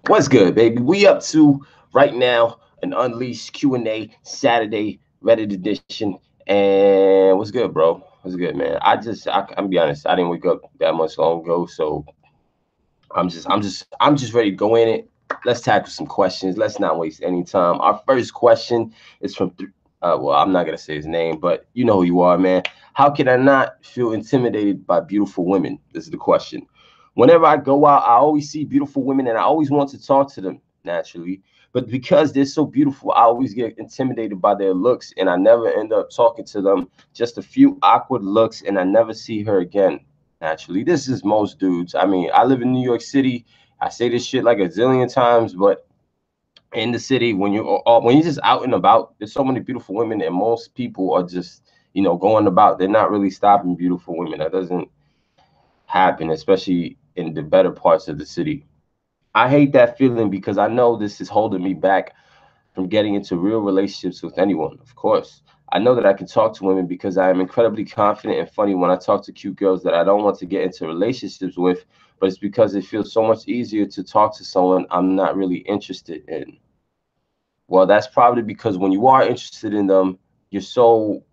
What's good, baby? We up to right now an Unleashed Q&A Saturday Reddit edition. And what's good, bro? What's good, man? I'm be honest, I didn't wake up that much long ago, so I'm just ready to go in it. Let's tackle some questions. Let's not waste any time. Our first question is from well, I'm not gonna say his name, but you know who you are, man. How can I not feel intimidated by beautiful women? This is the question. Whenever I go out, I always see beautiful women and I always want to talk to them naturally. But because they're so beautiful, I always get intimidated by their looks and I never end up talking to them. Just a few awkward looks and I never see her again. Naturally, this is most dudes. I mean, I live in New York City. I say this shit like a zillion times, but in the city, when you're just out and about, there's so many beautiful women, and most people are just going about. They're not really stopping beautiful women. That doesn't happen, especially in the better parts of the city. I hate that feeling because I know this is holding me back from getting into real relationships with anyone, of course. I know that I can talk to women because I am incredibly confident and funny when I talk to cute girls that I don't want to get into relationships with, but it's because it feels so much easier to talk to someone I'm not really interested in. Well, that's probably because when you are interested in them, you're so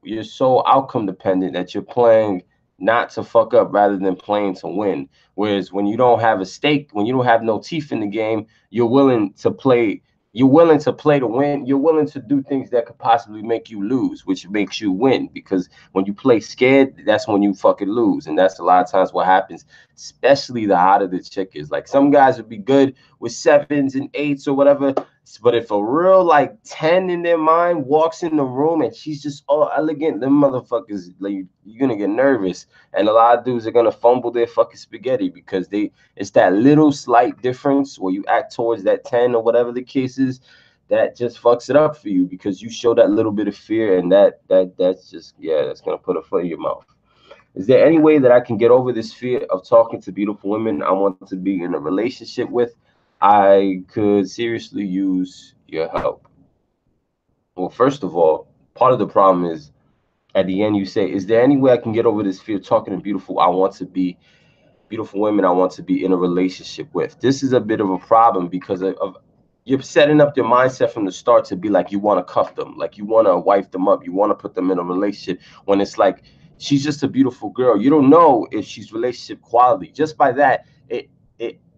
outcome dependent that you're playing not to fuck up rather than playing to win. Whereas when you don't have a stake, when you don't have no teeth in the game, you're willing to play. You're willing to play to win. You're willing to do things that could possibly make you lose, which makes you win. Because when you play scared, that's when you fucking lose, and that's a lot of times what happens. Especially the hotter the chick is. Like some guys would be good with sevens and eights or whatever, but if a real like 10 in their mind walks in the room and she's just all elegant, them motherfuckers, like, you're gonna get nervous. And a lot of dudes are gonna fumble their fucking spaghetti because it's that little slight difference where you act towards that 10 or whatever the case is that just fucks it up for you because you show that little bit of fear, and that's just, yeah, that's gonna put a foot in your mouth. Is there any way that I can get over this fear of talking to beautiful women I want to be in a relationship with? I could seriously use your help. Well, first of all, part of the problem is at the end you say, is there any way I can get over this fear of talking to beautiful women I want to be in a relationship with? This is a bit of a problem because of you're setting up your mindset from the start to be like you want to cuff them, like you want to wife them up, you want to put them in a relationship when it's like she's just a beautiful girl. You don't know if she's relationship quality. Just by that,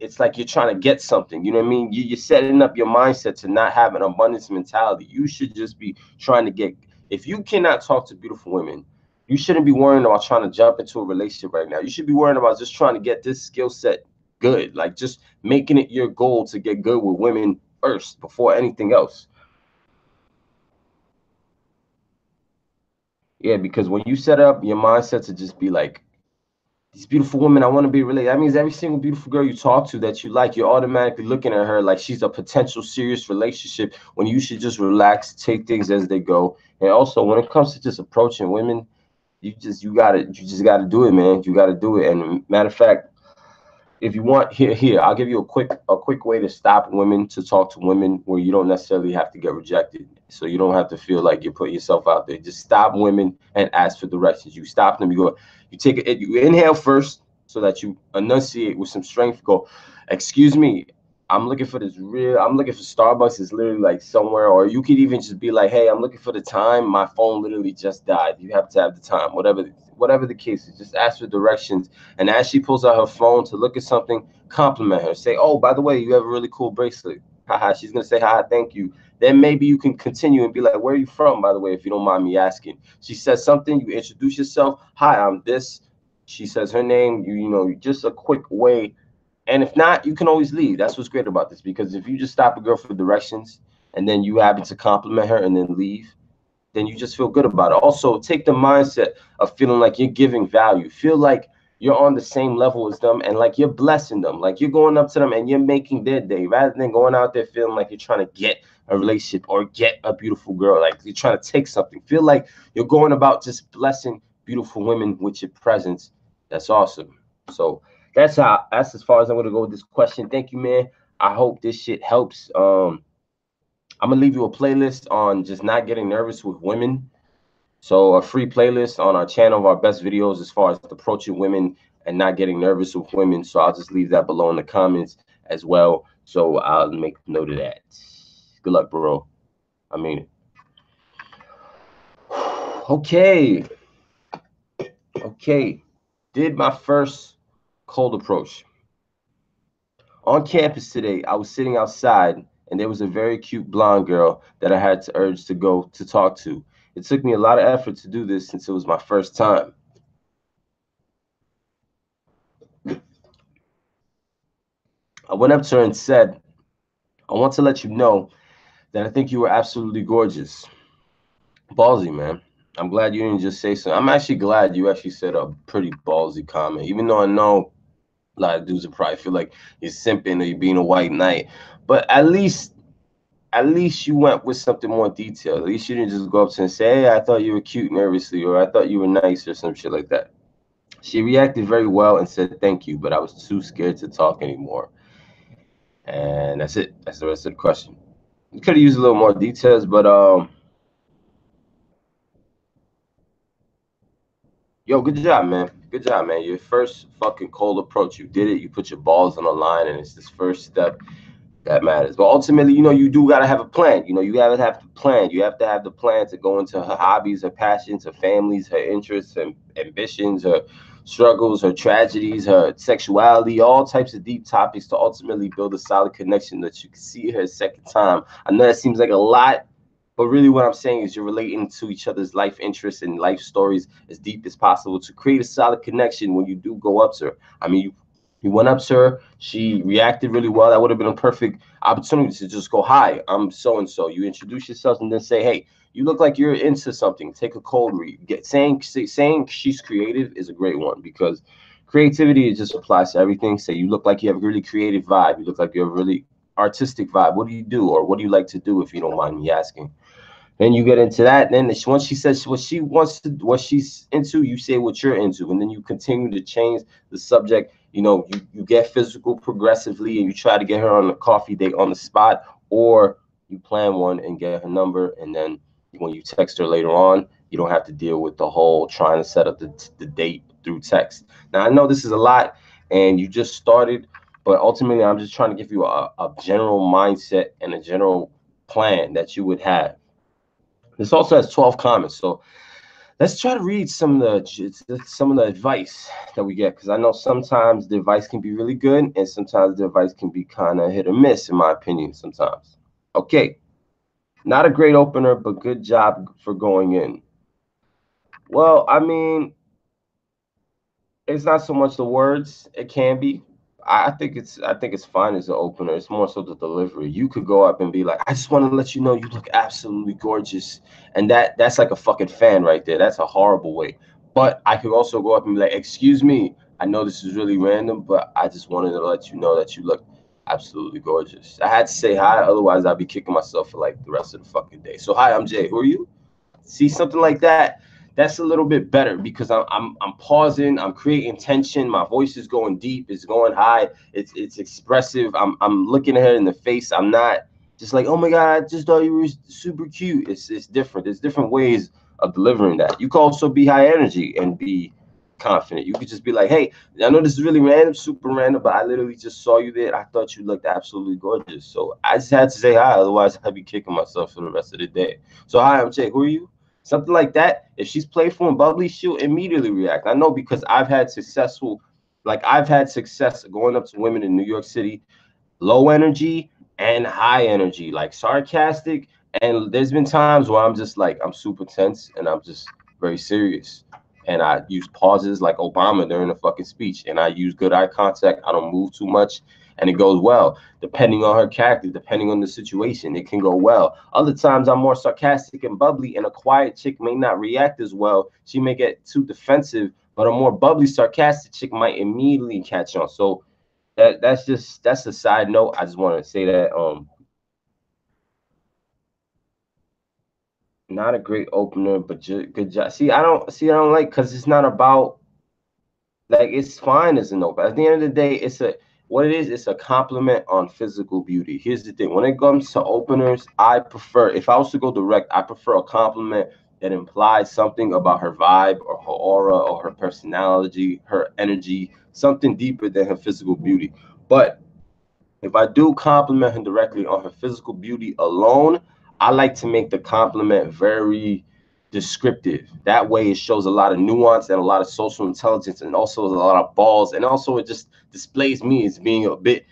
it's like you're trying to get something. You know what I mean? You're setting up your mindset to not have an abundance mentality. You should just be trying to get. If you cannot talk to beautiful women, you shouldn't be worrying about trying to jump into a relationship right now. You should be worrying about just trying to get this skill set good, like just making it your goal to get good with women first before anything else. Yeah, because when you set up your mindset to just be like, these beautiful women I want to be related, that means every single beautiful girl you talk to that you like, you're automatically looking at her like she's a potential serious relationship when you should just relax, take things as they go. And also when it comes to just approaching women, you just gotta do it, man. You gotta do it. And matter of fact, if you want, here I'll give you a quick way to stop women to talk to women where you don't necessarily have to get rejected, so you don't have to feel like you're putting yourself out there. Just stop women and ask for directions. You stop them, you take it, you inhale first so that you enunciate with some strength. Go, excuse me, I'm looking for Starbucks. It's literally like somewhere. Or you could even just be like, hey, I'm looking for the time, my phone literally just died, you have to have the time, whatever the case is. Just ask for directions, and as she pulls out her phone to look at something, compliment her. Say, oh, by the way, you have a really cool bracelet. Haha. She's gonna say, haha, thank you. Then maybe you can continue and be like, where are you from, by the way, if you don't mind me asking. She says something, you introduce yourself. Hi, I'm this. She says her name. Just a quick way. And if not, you can always leave. That's what's great about this, because if you just stop a girl for directions and then you happen to compliment her and then leave, then you just feel good about it. Also, take the mindset of feeling like you're giving value. Feel like you're on the same level as them and like you're blessing them. Like you're going up to them and you're making their day, rather than going out there feeling like you're trying to get a relationship or get a beautiful girl. Like you're trying to take something. Feel like you're going about just blessing beautiful women with your presence. That's awesome. So that's as far as I'm gonna go with this question. Thank you, man. I hope this shit helps. I'm gonna leave you a playlist on just not getting nervous with women. So a free playlist on our channel of our best videos as far as approaching women and not getting nervous with women. So I'll just leave that below in the comments. as well. So I'll make note of that. Good luck, bro. I mean, okay, okay. Did my first cold approach on campus today. I was sitting outside, and there was a very cute blonde girl that I had to urge to go to talk to. It took me a lot of effort to do this since it was my first time. I went up to her and said, I want to let you know that I think you were absolutely gorgeous. Ballsy, man. I'm glad you didn't just say so. I'm actually glad you actually said a pretty ballsy comment, even though I know a lot of dudes would probably feel like you're simping or you're being a white knight. But at least you went with something more detailed. At least you didn't just go up to her and say, "Hey, I thought you were cute nervously," or "I thought you were nice," or some shit like that. She reacted very well and said thank you, but I was too scared to talk anymore. And that's it. That's the rest of the question. You could have used a little more details, but yo, good job, man. Good job, man. Your first fucking cold approach. You did it. You put your balls on the line, and it's this first step that matters. But ultimately, you do got to have a plan. You gotta have the plan. You have to have the plan to go into her hobbies, her passions, her families, her interests, and ambitions, her struggles, her tragedies, her sexuality, all types of deep topics to ultimately build a solid connection that you can see her a second time. I know that seems like a lot, but really what I'm saying is you're relating to each other's life interests and life stories as deep as possible to create a solid connection when you do go up to her. I mean, you went up to her. She reacted really well. That would have been a perfect opportunity to just go, "Hi, I'm so and so." You introduce yourself and then say, "Hey, you look like you're into something. Take a cold read." Saying she's creative is a great one because creativity, it just applies to everything. Say you look like you have a really creative vibe. You look like you have a really artistic vibe. What do you do, or what do you like to do, if you don't mind me asking? Then you get into that. Then once she says what she wants to, what she's into, you say what you're into, and then you continue to change the subject. You get physical progressively, and you try to get her on a coffee date on the spot, or you plan one and get her number, and then when you text her later on, you don't have to deal with the whole trying to set up the date through text. Now I know this is a lot, and you just started, but ultimately I'm just trying to give you a general mindset and a general plan that you would have. This also has 12 comments, so let's try to read some of the advice that we get, because I know sometimes the advice can be really good, and sometimes the advice can be kind of hit or miss, in my opinion. Sometimes, okay, not a great opener, but good job for going in. Well, I mean, it's not so much the words. It can be. I think it's fine as an opener. It's more so the delivery. You could go up and be like, "I just want to let you know you look absolutely gorgeous," and that's like a fucking fan right there. That's a horrible way. But I could also go up and be like, "Excuse me, I know this is really random, but I just wanted to let you know that you look absolutely gorgeous." I had to say hi, otherwise I'd be kicking myself for like the rest of the fucking day. So hi, I'm Jay. Who are you? See, something like that, that's a little bit better because I'm pausing, I'm creating tension, my voice is going deep, it's going high, it's expressive. I'm looking at her in the face. I'm not just like, "Oh my god, I just thought you were super cute." It's different. There's different ways of delivering that. You can also be high energy and be confident. You could just be like, "Hey, I know this is really random, super random, but I literally just saw you there. I thought you looked absolutely gorgeous. So I just had to say hi, otherwise I'd be kicking myself for the rest of the day. So hi, I'm Jake. Who are you?" Something like that. If she's playful and bubbly, she'll immediately react. I know because I've had success going up to women in New York City, low energy and high energy, like sarcastic. And there's been times where I'm just like, I'm super tense and I'm just very serious. And I use pauses like Obama during a fucking speech. And I use good eye contact. I don't move too much. And it goes well. Depending on her character, depending on the situation, it can go well. Other times I'm more sarcastic and bubbly, and a quiet chick may not react as well. She may get too defensive, but a more bubbly, sarcastic chick might immediately catch on. So that's a side note. I just want to say that not a great opener, but good job. See, I don't like, because it's not about, like, it's fine as an opener. At the end of the day, it's a compliment on physical beauty. Here's the thing: when it comes to openers, I prefer, if I was to go direct, I prefer a compliment that implies something about her vibe or her aura or her personality, her energy, something deeper than her physical beauty. But If I do compliment her directly on her physical beauty alone, I like to make the compliment very descriptive. That way, it shows a lot of nuance and a lot of social intelligence, and also a lot of balls. And also, it just displays me as being a bit,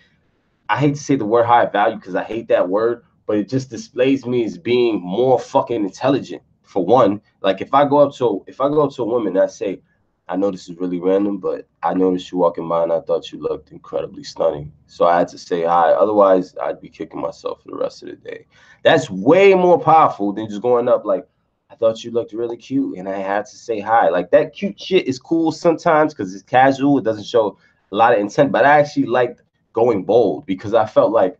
I hate to say the word high value because I hate that word, but it just displays me as being more fucking intelligent. For one, like if I go up to a woman and I say, I know this is really random, but I noticed you walking by and I thought you looked incredibly stunning. So I had to say hi. Otherwise, I'd be kicking myself for the rest of the day. That's way more powerful than just going up like, I thought you looked really cute and I had to say hi. Like that cute shit is cool sometimes because it's casual. It doesn't show a lot of intent, but I actually liked going bold because I felt like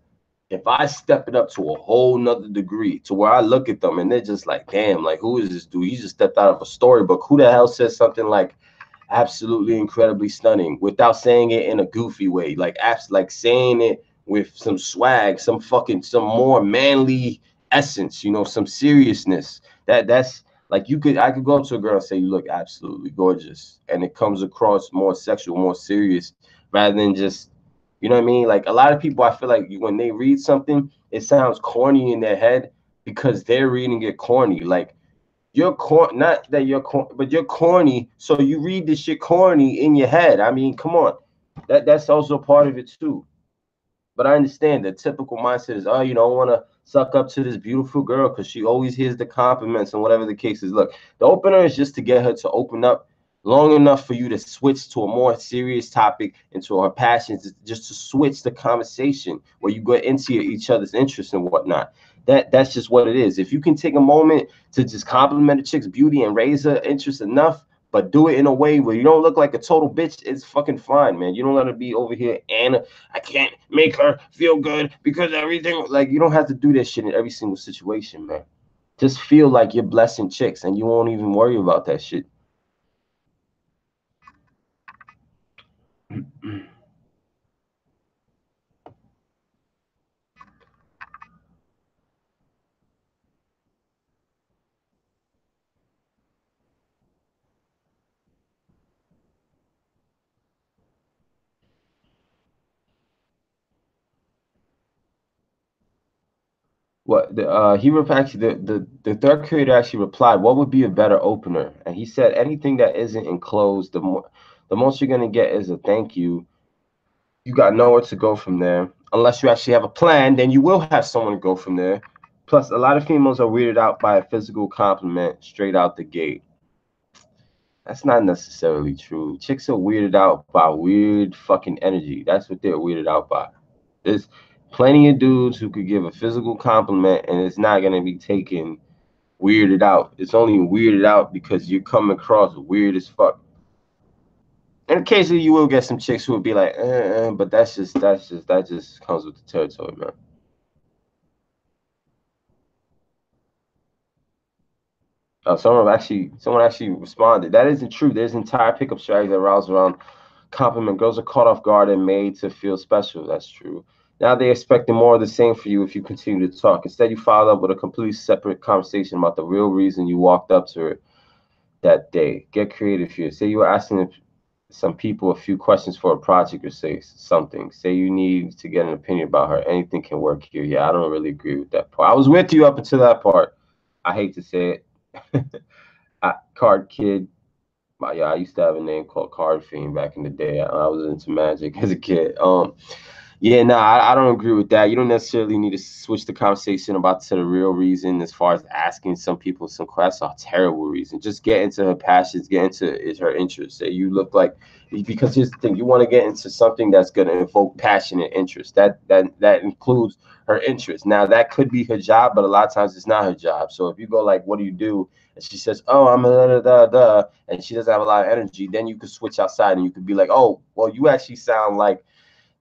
if I step it up to a whole nother degree to where I look at them and they're just like, damn, like who is this dude? He just stepped out of a storybook. Who the hell says something like absolutely incredibly stunning without saying it in a goofy way? Like like saying it with some swag, some more manly essence, some seriousness. That's like I could go up to a girl and say, you look absolutely gorgeous. And it comes across more sexual, more serious, rather than just you know what I mean? Like a lot of people, I feel like when they read something, it sounds corny in their head because they're reading it corny. Like you're not that you're but you're corny, so you read this shit corny in your head. I mean, come on, that's also part of it too. But I understand the typical mindset is, oh, you don't want to suck up to this beautiful girl because she always hears the compliments and whatever the case is. Look, the opener is just to get her to open up long enough for you to switch to a more serious topic into her passions, just to switch the conversation where you go into each other's interests and whatnot. That's just what it is. If you can take a moment to just compliment a chick's beauty and raise her interest enough, but do it in a way where you don't look like a total bitch, it's fucking fine, man. You don't let her be over here and I can't make her feel good because everything like you don't have to do that shit in every single situation, man. Just feel like you're blessing chicks and you won't even worry about that shit. What the actually the third creator actually replied, what would be a better opener? And he said anything that isn't enclosed, the most you're gonna get is a thank you. You got nowhere to go from there. Unless you actually have a plan, then you will have someone to go from there. Plus, a lot of females are weirded out by a physical compliment straight out the gate. That's not necessarily true. Chicks are weirded out by weird fucking energy. That's what they're weirded out by. There's plenty of dudes who could give a physical compliment and it's not gonna be taken weirded out. It's only weirded out because you come across weird as fuck. And occasionally you will get some chicks who will be like, but that just comes with the territory, man. Someone actually responded. That isn't true. There's entire pickup strategies that rouse around compliment. Girls are caught off guard and made to feel special. That's true. Now they expecting more of the same for you if you continue to talk. Instead, you follow up with a completely separate conversation about the real reason you walked up to her that day. Get creative here. Say you were asking some people a few questions for a project or say something. Say you need to get an opinion about her. Anything can work here. Yeah, I don't really agree with that part. I was with you up until that part. I hate to say it. Card Kid. Yeah, I used to have a name called Card Fiend back in the day. I was into Magic as a kid. Yeah, no, I don't agree with that. You don't necessarily need to switch the conversation about to the real reason as far as asking some people some questions. That's a terrible reason. Just get into her passions, get into is her interests. Say you look like because here's the thing, you want to get into something that's gonna evoke passion and interest. That includes her interest. Now that could be her job, but a lot of times it's not her job. So if you go like, what do you do? And she says, oh, I'm a da da da, and she doesn't have a lot of energy, then you could switch outside and you could be like, oh, well, you actually sound like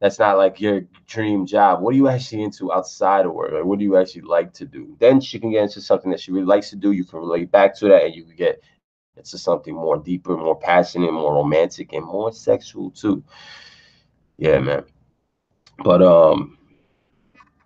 that's not like your dream job. What are you actually into outside of work? Like, what do you actually like to do? Then she can get into something that she really likes to do. You can relate back to that, and you can get into something more deeper, more passionate, more romantic, and more sexual too. Yeah, man. But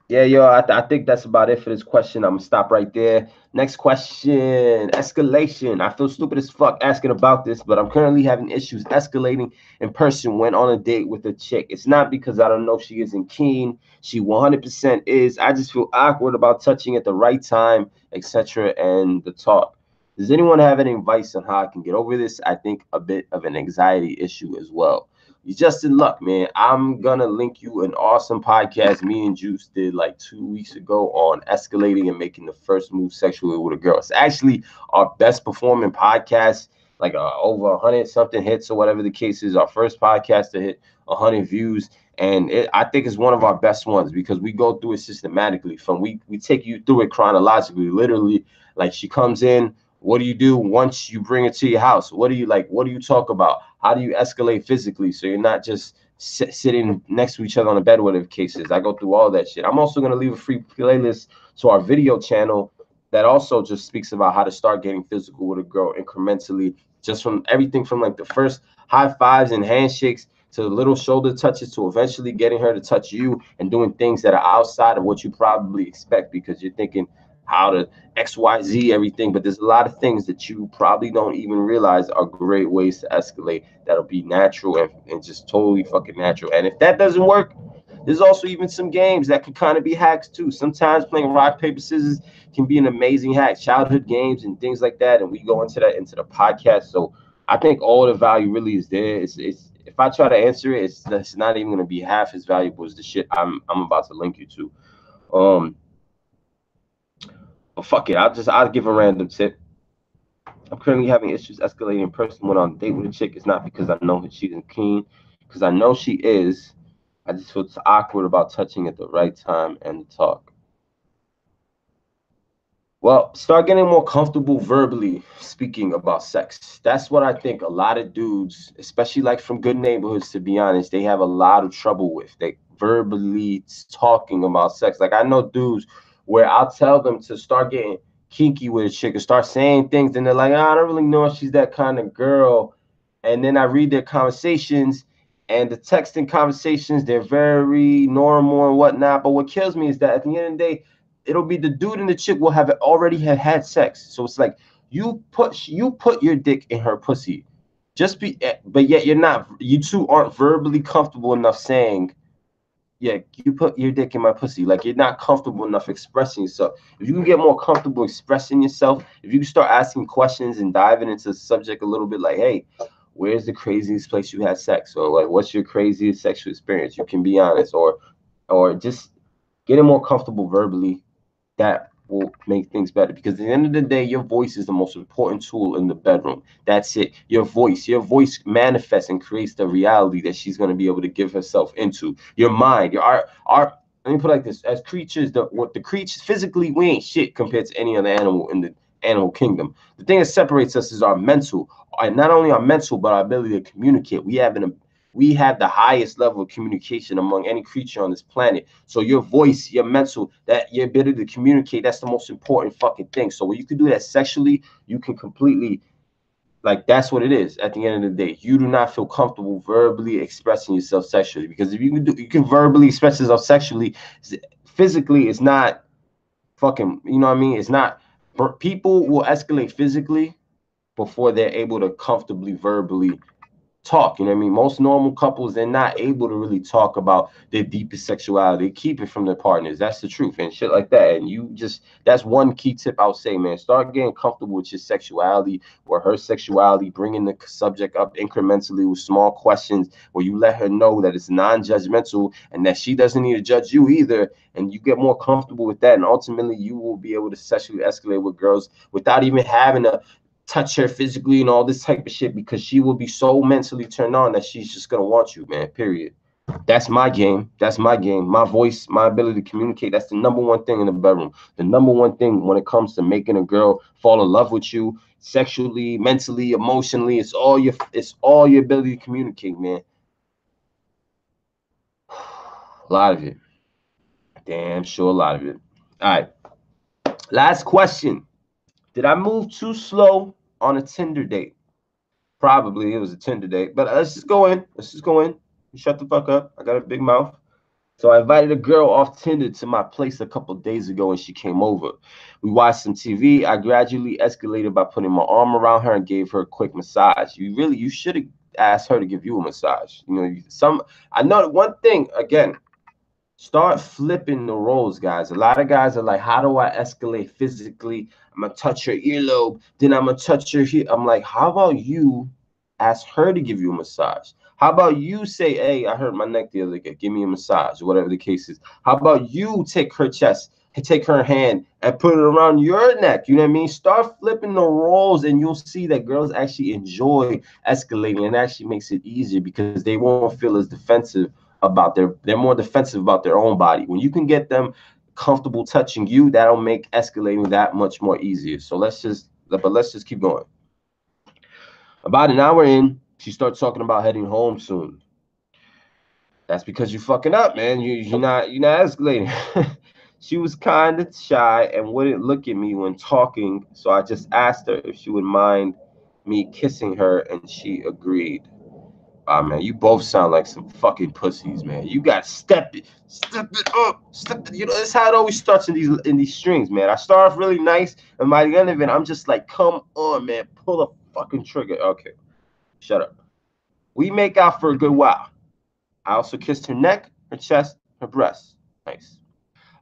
Yeah, yo, I think that's about it for this question. I'm gonna stop right there. Next question, escalation. I feel stupid as fuck asking about this, but I'm currently having issues escalating in person when on a date with a chick. It's not because I don't know she isn't keen. She 100% is. I just feel awkward about touching at the right time, etc. and the talk. Does anyone have any advice on how I can get over this? I think a bit of an anxiety issue as well. You just in luck, man. I'm gonna link you an awesome podcast me and Juice did like 2 weeks ago on escalating and making the first move sexually with a girl. It's actually our best performing podcast, like over 100 something hits or whatever the case is. Our first podcast to hit 100 views, and I think it's one of our best ones because we go through it systematically. From we take you through it chronologically, literally. Like she comes in, what do you do once you bring it to your house? What do you like? What do you talk about? How do you escalate physically so you're not just sitting next to each other on a bed, whatever the case is? I go through all that shit. I'm also going to leave a free playlist to our video channel that also just speaks about how to start getting physical with a girl incrementally, just from everything from like the first high fives and handshakes to little shoulder touches to eventually getting her to touch you and doing things that are outside of what you probably expect because you're thinking how to XYZ everything, but there's a lot of things that you probably don't even realize are great ways to escalate that'll be natural and just totally fucking natural. And if that doesn't work, there's also even some games that could kind of be hacks too. Sometimes playing rock, paper, scissors can be an amazing hack, childhood games and things like that. And we go into that into the podcast. So I think all the value really is there. It's if I try to answer it, it's not even gonna be half as valuable as the shit I'm about to link you to. But fuck it, I'll give a random tip. I'm currently having issues escalating in person when on a date with a chick. It's not because I know that she isn't keen, because I know she is. I just feel it's awkward about touching at the right time and the talk. Well, start getting more comfortable verbally speaking about sex. That's what I think a lot of dudes, especially like from good neighborhoods, to be honest, they have a lot of trouble with. They verbally talking about sex. Like I know dudes where I'll tell them to start getting kinky with a chick and start saying things, and they're like, I don't really know if she's that kind of girl. And then I read their conversations and the texting conversations, they're very normal and whatnot. But what kills me is that at the end of the day, it'll be the dude and the chick will have already have had sex. So it's like you put your dick in her pussy. Just be but yet you're not you two aren't verbally comfortable enough saying, yeah, you put your dick in my pussy. Like you're not comfortable enough expressing yourself. If you can get more comfortable expressing yourself, if you can start asking questions and diving into the subject a little bit, like, hey, where's the craziest place you had sex? Or like what's your craziest sexual experience? You can be honest, or just getting more comfortable verbally, that will make things better because at the end of the day your voice is the most important tool in the bedroom. That's it. Your voice manifests and creates the reality that she's going to be able to give herself into. Your mind, your our let me put it like this: as creatures, the creatures physically, we ain't shit compared to any other animal in the animal kingdom. The thing that separates us is our mental, and not only our mental but our ability to communicate. We have the highest level of communication among any creature on this planet. So your voice, your mental, that your ability to communicate, that's the most important fucking thing. So when you can do that sexually, you can completely, like, that's what it is at the end of the day. You do not feel comfortable verbally expressing yourself sexually because if you can verbally express yourself sexually, physically it's not fucking, you know what I mean? It's not, people will escalate physically before they're able to comfortably verbally talk. You know what I mean? Most normal couples, they're not able to really talk about their deepest sexuality. They keep it from their partners. That's the truth and shit like that. And that's one key tip I would say, man. Start getting comfortable with your sexuality or her sexuality, bringing the subject up incrementally with small questions where you let her know that it's non-judgmental and that she doesn't need to judge you either. And you get more comfortable with that. And ultimately, you will be able to sexually escalate with girls without even having to touch her physically and all this type of shit because she will be so mentally turned on that she's just gonna want you, man. Period. That's my game. That's my game. My voice, my ability to communicate. That's the number one thing in the bedroom. The number one thing when it comes to making a girl fall in love with you, sexually, mentally, emotionally. It's all your ability to communicate, man. A lot of it. Damn sure a lot of it. All right. Last question. Did I move too slow on a Tinder date? Probably it was a Tinder date, but let's just go in. Let's just go in. Shut the fuck up. I got a big mouth. So I invited a girl off Tinder to my place a couple days ago and she came over. We watched some TV. I gradually escalated by putting my arm around her and gave her a quick massage. You should have asked her to give you a massage. You know, I know one thing again, start flipping the roles, guys. A lot of guys are like, how do I escalate physically? I'm gonna touch her earlobe, then I'm gonna touch her here. I'm like, how about you ask her to give you a massage? How about you say, hey, I hurt my neck the other day, give me a massage, or whatever the case is. How about you take her chest, take her hand, and put it around your neck? You know what I mean? Start flipping the roles, and you'll see that girls actually enjoy escalating, and actually makes it easier because they won't feel as defensive about they're more defensive about their own body. When you can get them comfortable touching you, that'll make escalating that much more easier. So let's just keep going. About an hour in, she starts talking about heading home soon. That's because you're fucking up, man. You're not escalating. She was kind of shy and wouldn't look at me when talking, so I just asked her if she would mind me kissing her, and she agreed. Ah, man, you both sound like some fucking pussies, man. You got to step it up, step it. You know, that's how it always starts in these strings, man. I start off really nice, and by the end of it, I'm just like, come on, man, pull the fucking trigger. Okay, shut up. We make out for a good while. I also kissed her neck, her chest, her breasts. Nice.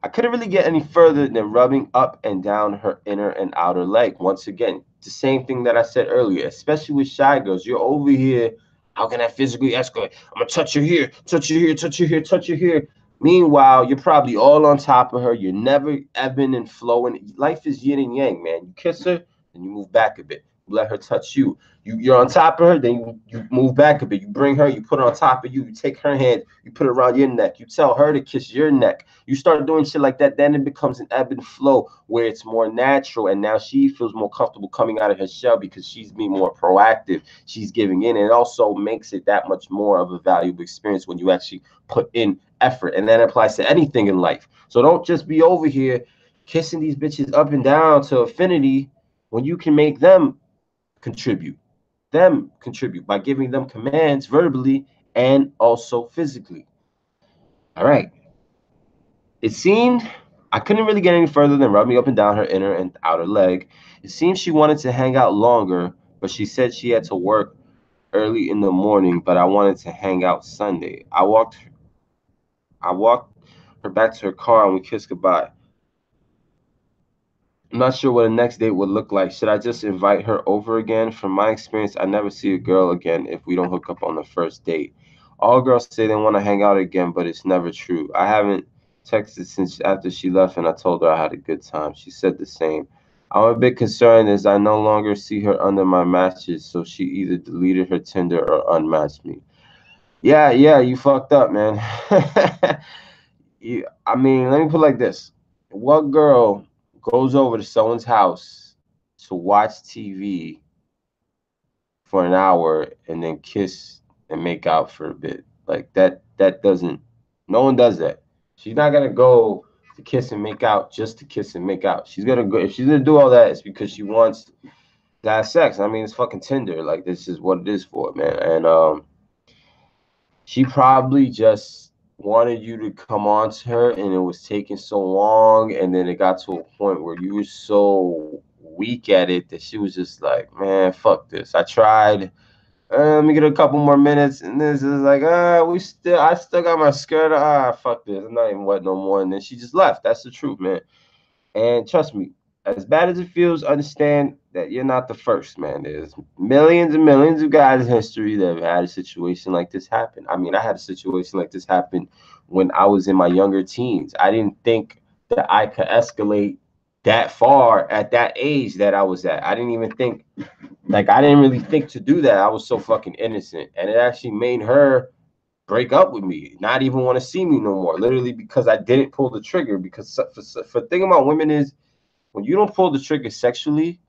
I couldn't really get any further than rubbing up and down her inner and outer leg. Once again, the same thing that I said earlier, especially with shy girls. You're over here. How can I physically escalate? I'm going to touch her here, touch her here, touch her here, touch her here. Meanwhile, you're probably all on top of her. You're never ebbing and flowing. Life is yin and yang, man. You kiss her, then you move back a bit. You let her touch you. You're on top of her, then you move back a bit. You bring her, you put her on top of you. You take her hand, you put it around your neck. You tell her to kiss your neck. You start doing shit like that, then it becomes an ebb and flow where it's more natural. And now she feels more comfortable coming out of her shell because she's being more proactive. She's giving in. And it also makes it that much more of a valuable experience when you actually put in effort. And that applies to anything in life. So don't just be over here kissing these bitches up and down to affinity when you can make them contribute by giving them commands verbally and also physically. All right. It seemed I couldn't really get any further than rubbing up and down her inner and outer leg. It seemed she wanted to hang out longer, but she said she had to work early in the morning, but I wanted to hang out Sunday. I walked her back to her car and we kissed goodbye. I'm not sure what the next date would look like. Should I just invite her over again? From my experience, I never see a girl again if we don't hook up on the first date. All girls say they want to hang out again, but it's never true. I haven't texted since after she left and I told her I had a good time. She said the same. I'm a bit concerned as I no longer see her under my matches, so she either deleted her Tinder or unmatched me. Yeah, you fucked up, man. I mean, let me put it like this. What girl goes over to someone's house to watch TV for an hour and then kiss and make out for a bit? Like that doesn't no one does that. She's not gonna go to kiss and make out just to kiss and make out. She's gonna go if she's gonna do all that, it's because she wants to have sex. I mean, it's fucking Tinder. Like this is what it is for, man. And she probably just wanted you to come on to her and it was taking so long and then it got to a point where you were so weak at it that she was just like, man, fuck this. I tried. Let me get a couple more minutes and this is like, I still got my skirt. Fuck this. I'm not even wet no more. And then she just left. That's the truth, man. And trust me, as bad as it feels, understand that you're not the first, man. There's millions and millions of guys in history that have had a situation like this happen. I mean, I had a situation like this happen when I was in my younger teens. I didn't think that I could escalate that far at that age that I was at. I didn't even think, like, I didn't really think to do that. I was so fucking innocent. And it actually made her break up with me, not even want to see me no more, literally because I didn't pull the trigger. Because for the thing about women is when you don't pull the trigger sexually,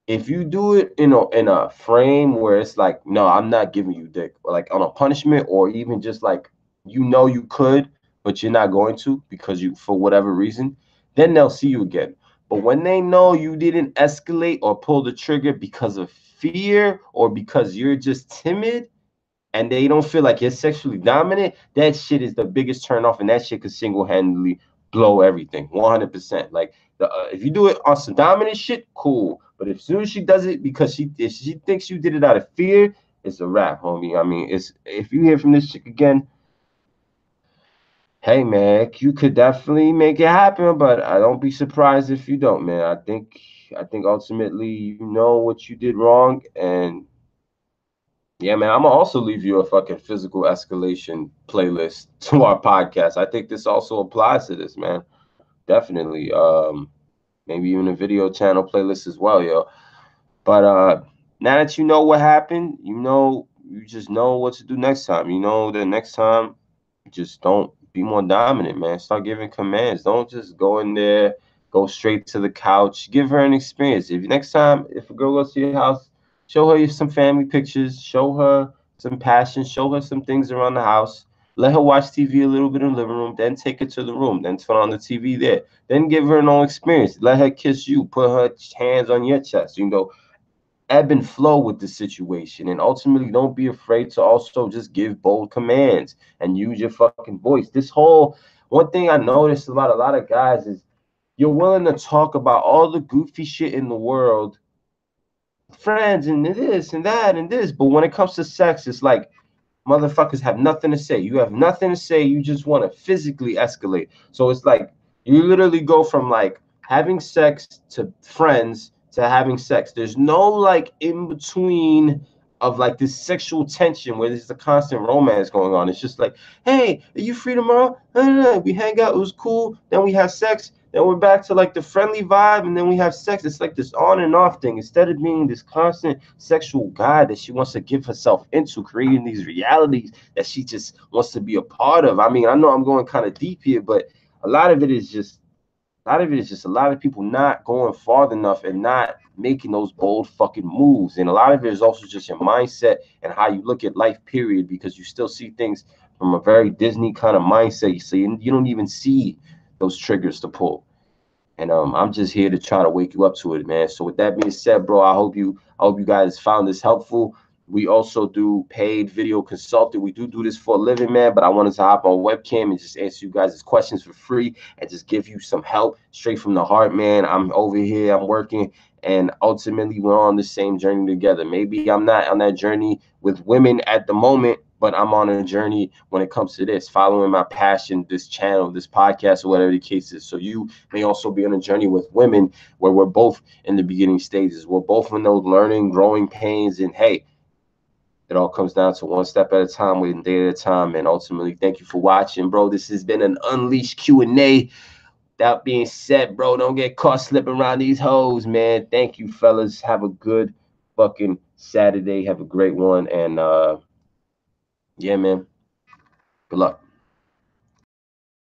if you do it in a frame where it's like, no, I'm not giving you dick, or like on a punishment, or even just like you could, but you're not going to because you for whatever reason, then they'll see you again. But when they know you didn't escalate or pull the trigger because of fear or because you're just timid, and they don't feel like you're sexually dominant, that shit is the biggest turn off, and that shit could single-handedly blow everything 100%. Like if you do it on some dominant shit, cool. But as soon as she does it because if she thinks you did it out of fear, it's a wrap, homie. I mean, it's if you hear from this chick again, hey man, you could definitely make it happen, but I don't be surprised if you don't, man. I think ultimately you know what you did wrong, and yeah, man, I'm gonna also leave you a fucking physical escalation playlist to our podcast. I think this also applies to this, man. Definitely. Maybe even a video channel playlist as well, yo. But now that you know what happened, you just know what to do next time. You know that next time, just don't be more dominant, man. Start giving commands. Don't just go in there, go straight to the couch. Give her an experience. If next time, if a girl goes to your house, show her some family pictures, show her some passion, show her some things around the house. Let her watch TV a little bit in the living room, then take her to the room, then turn on the TV there. Then give her an own experience. Let her kiss you, put her hands on your chest. Ebb and flow with the situation, and ultimately don't be afraid to also just give bold commands and use your fucking voice. This whole one thing I noticed about a lot of guys is you're willing to talk about all the goofy shit in the world, friends and this and that and this, but when it comes to sex, it's like motherfuckers have nothing to say. You have nothing to say. You just want to physically escalate. So it's like you literally go from like having sex to friends to having sex. There's no like in between of like this sexual tension where there's a constant romance going on. It's just like, hey, are you free tomorrow? We hang out. It was cool. Then we have sex. Then we're back to like the friendly vibe, and then we have sex. It's like this on and off thing. Instead of being this constant sexual guide that she wants to give herself into, creating these realities that she just wants to be a part of. I mean, I know I'm going kind of deep here, but a lot of it is just a lot of people not going far enough and not making those bold fucking moves. And a lot of it is also just your mindset and how you look at life, period, because you still see things from a very Disney kind of mindset. You see, you don't even see those triggers to pull. And I'm just here to try to wake you up to it, man. So with that being said, bro, I hope you guys found this helpful. We also do paid video consulting. We do this for a living, man. But I wanted to hop on webcam and just answer you guys' questions for free and just give you some help straight from the heart, man. I'm over here, I'm working, and ultimately we're on the same journey together. Maybe I'm not on that journey with women at the moment, but I'm on a journey when it comes to this, following my passion, this channel, this podcast, or whatever the case is. So you may also be on a journey with women where we're both in the beginning stages. We're both in those learning, growing pains, and hey, it all comes down to one step at a time, one day at a time. And ultimately, thank you for watching, bro. This has been an Unleashed Q&A. That being said, bro, don't get caught slipping around these hoes, man. Thank you, fellas. Have a good fucking Saturday. Have a great one. And yeah, man. Good luck.